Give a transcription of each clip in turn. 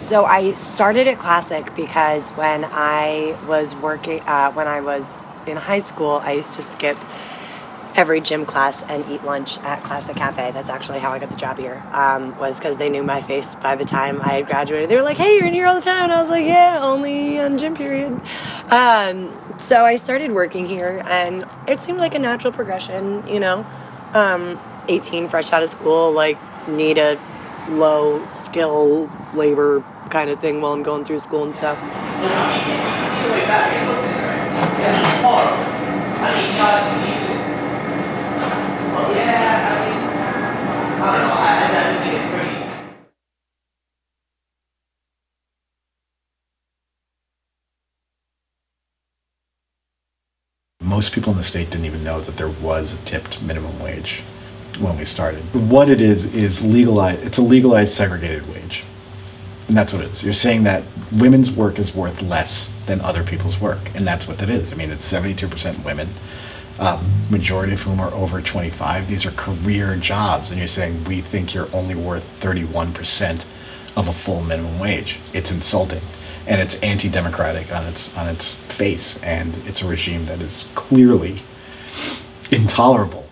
So I started at Classic because when I was in high school, I used to skip every gym class and eat lunch at Classic Cafe. That's actually how I got the job here, was because they knew my face by the time I had graduated. They were like, hey, you're in here all the time. And I was like, yeah, only on gym period. So I started working here, and it seemed like a natural progression, 18, fresh out of school, like, need a low skill labor kind of thing while I'm going through school and stuff. Most people in the state didn't even know that there was a tipped minimum wage when we started. But what it is legalized. It's a legalized segregated wage. And that's what it is. You're saying that women's work is worth less than other people's work. And that's what that is. I mean, it's 72% women, majority of whom are over 25. These are career jobs. And you're saying we think you're only worth 31% of a full minimum wage. It's insulting. And it's anti-democratic on its face. And it's a regime that is clearly intolerable.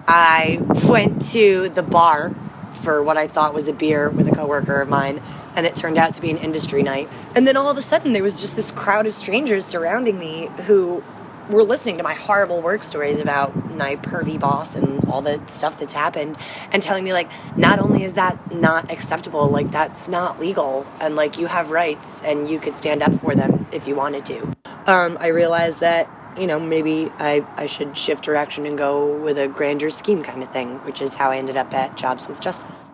I went to the bar for what I thought was a beer with a coworker of mine, and it turned out to be an industry night. And then all of a sudden there was just this crowd of strangers surrounding me who were listening to my horrible work stories about my pervy boss and all the stuff that's happened, and telling me, like, not only is that not acceptable, like, that's not legal, and, like, you have rights and you could stand up for them if you wanted to. I realized that maybe I should shift direction and go with a grander scheme kind of thing, which is how I ended up at Jobs with Justice.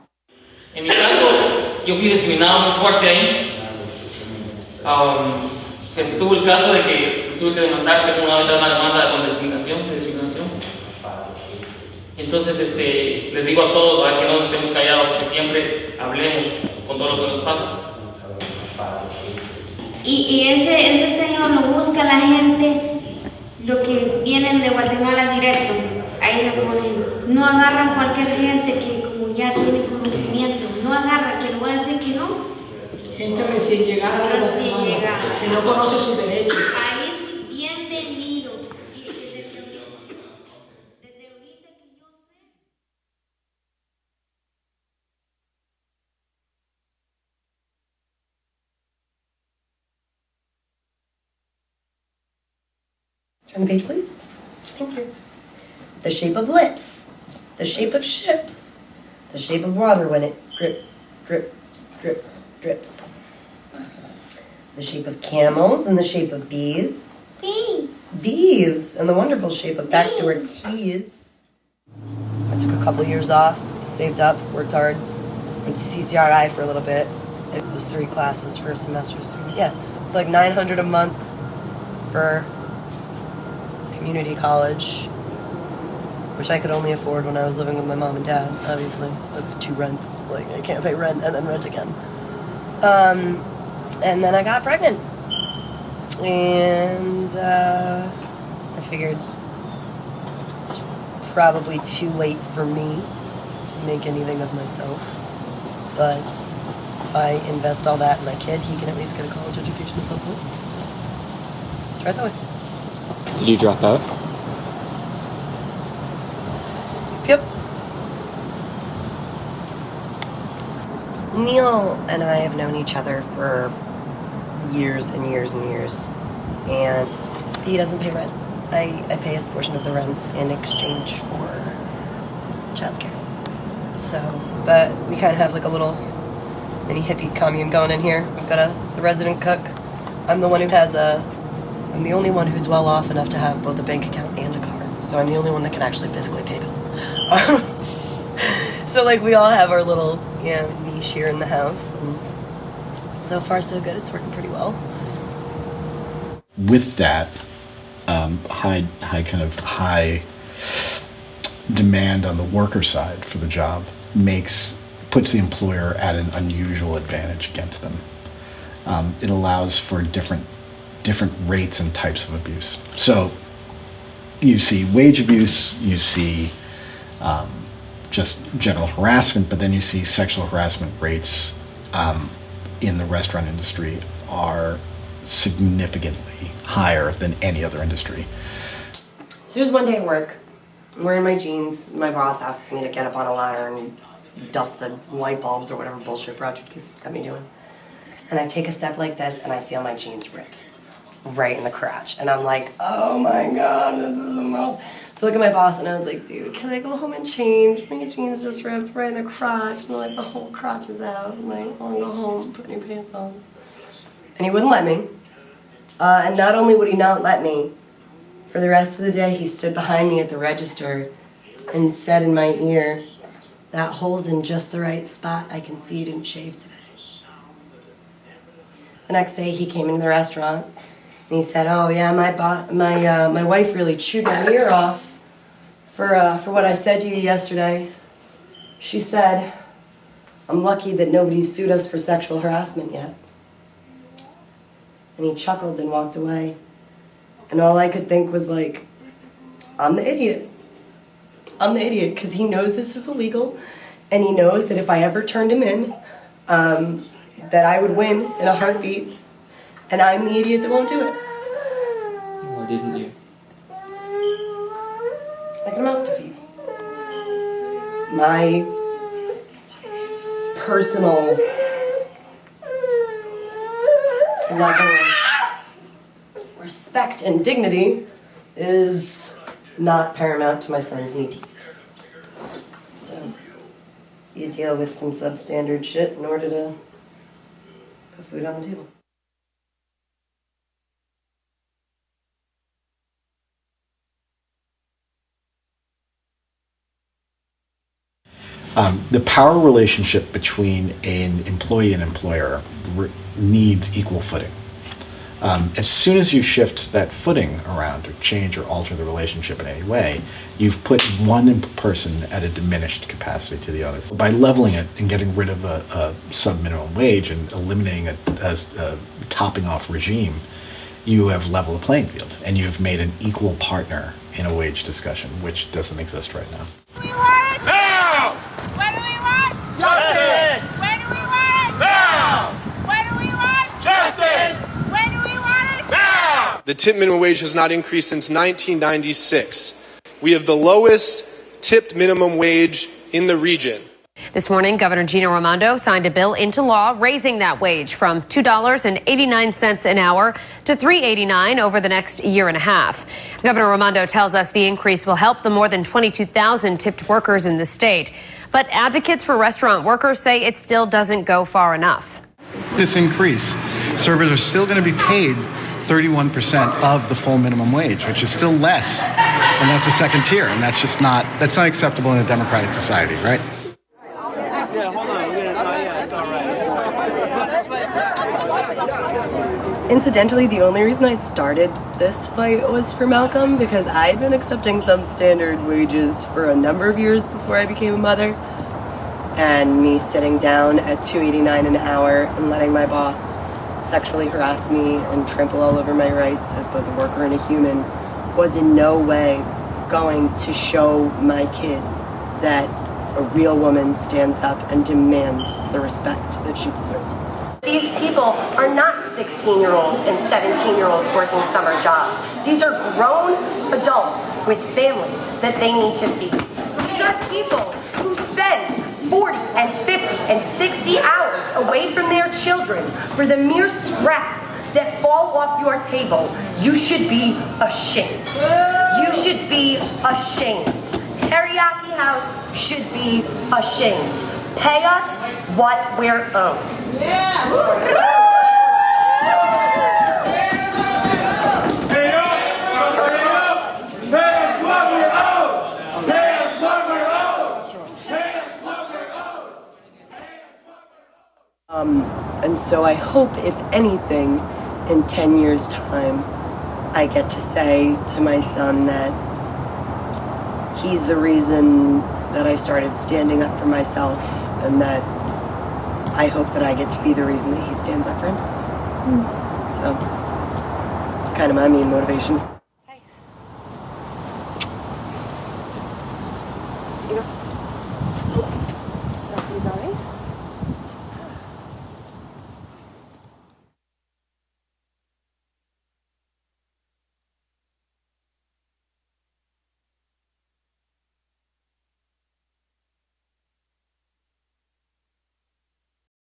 En mi caso, yo fui discriminado muy fuerte ahí. Tuve el caso de que tuve que demandar, tengo una demanda con discriminación. Entonces, les digo a todos, para que no nos estemos callados, que siempre hablemos con todo lo que nos pasa. Y ese señor lo busca la gente, lo que vienen de Guatemala directo, ahí lo ponen. No agarran cualquier gente que como ya tiene conocimiento, no agarran, que le voy a decir que no. Gente recién llegada de Guatemala, que no conoce sus derechos. Ahí sí, bienvenido. Y desde ahorita que yo sé. Turn the page, please. Thank you. The shape of lips, the shape of ships, the shape of water when it drip, drip, drip, drips. The shape of camels and the shape of bees. Bees, and the wonderful shape of backdoor keys. I took a couple years off, saved up, worked hard, went to CCRI for a little bit. It was 3 classes for a semester, so yeah, like $900 a month for community college, which I could only afford when I was living with my mom and dad, obviously. That's 2 rents. Like, I can't pay rent and then rent again. And then I got pregnant. And I figured it's probably too late for me to make anything of myself. But if I invest all that in my kid, he can at least get a college education at some point. It's right that way. Did you drop out? Yep. Neil and I have known each other for years and years and years, and he doesn't pay rent. I pay his portion of the rent in exchange for childcare. So, but we kind of have like a little mini hippie commune going in here. We've got a resident cook. I'm the only one who's well off enough to have both a bank account and a car. So I'm the only one that can actually physically pay bills. So like we all have our little, niche here in the house. And so far so good. It's working pretty well. With that high demand on the worker side for the job puts the employer at an unusual advantage against them. It allows for different different rates and types of abuse. So you see wage abuse, you see just general harassment, but then you see sexual harassment rates in the restaurant industry are significantly higher than any other industry. So there's one day at work, I'm wearing my jeans, my boss asks me to get up on a ladder and dust the light bulbs or whatever bullshit project he's got me doing. And I take a step like this and I feel my jeans rip right in the crotch. And I'm like, oh my God, this is the most. So I look at my boss and I was like, dude, can I go home and change? My jeans just ripped right in the crotch and like the whole crotch is out. I'm like, I wanna go home, put new pants on. And he wouldn't let me. And not only would he not let me, for the rest of the day he stood behind me at the register and said in my ear, that hole's in just the right spot, I can see you didn't shave today. The next day he came into the restaurant and he said, oh yeah, my wife really chewed my ear off for what I said to you yesterday. She said, I'm lucky that nobody's sued us for sexual harassment yet. And he chuckled and walked away. And all I could think was like, I'm the idiot. I'm the idiot because he knows this is illegal and he knows that if I ever turned him in, that I would win in a heartbeat, and I'm the idiot that won't do it. Why didn't you? I got a mouth to feed. My personal level of respect and dignity is not paramount to my son's need to eat. So you deal with some substandard shit in order to put food on the table. The power relationship between an employee and employer needs equal footing. As soon as you shift that footing around or change or alter the relationship in any way, you've put one person at a diminished capacity to the other. By leveling it and getting rid of a sub-minimum wage and eliminating a topping off regime, you have leveled the playing field and you've made an equal partner in a wage discussion, which doesn't exist right now. We want it now! What do we want? Justice! When do we want it? Now! When do we want? Justice! When do we want it? Now! The tip minimum wage has not increased since 1996. We have the lowest tipped minimum wage in the region. This morning, Governor Gina Raimondo signed a bill into law raising that wage from $2.89 an hour to $3.89 over the next year and a half. Governor Raimondo tells us the increase will help the more than 22,000 tipped workers in the state. But advocates for restaurant workers say it still doesn't go far enough. This increase, servers are still going to be paid 31% of the full minimum wage, which is still less. And that's a second tier. And that's not acceptable in a democratic society, right? Incidentally, the only reason I started this fight was for Malcolm, because I had been accepting substandard wages for a number of years before I became a mother. And me sitting down at $2.89 an hour and letting my boss sexually harass me and trample all over my rights as both a worker and a human was in no way going to show my kid that a real woman stands up and demands the respect that she deserves. These people are not 16-year-olds and 17-year-olds working summer jobs. These are grown adults with families that they need to feed. These are people who spend 40 and 50 and 60 hours away from their children for the mere scraps that fall off your table. You should be ashamed. You should be ashamed. Teriyaki House should be ashamed. Pay us what we're owed. And so I hope, if anything, in 10 years' time, I get to say to my son that he's the reason that I started standing up for myself, and that I hope that I get to be the reason that he stands up for himself. So That's kind of my main motivation.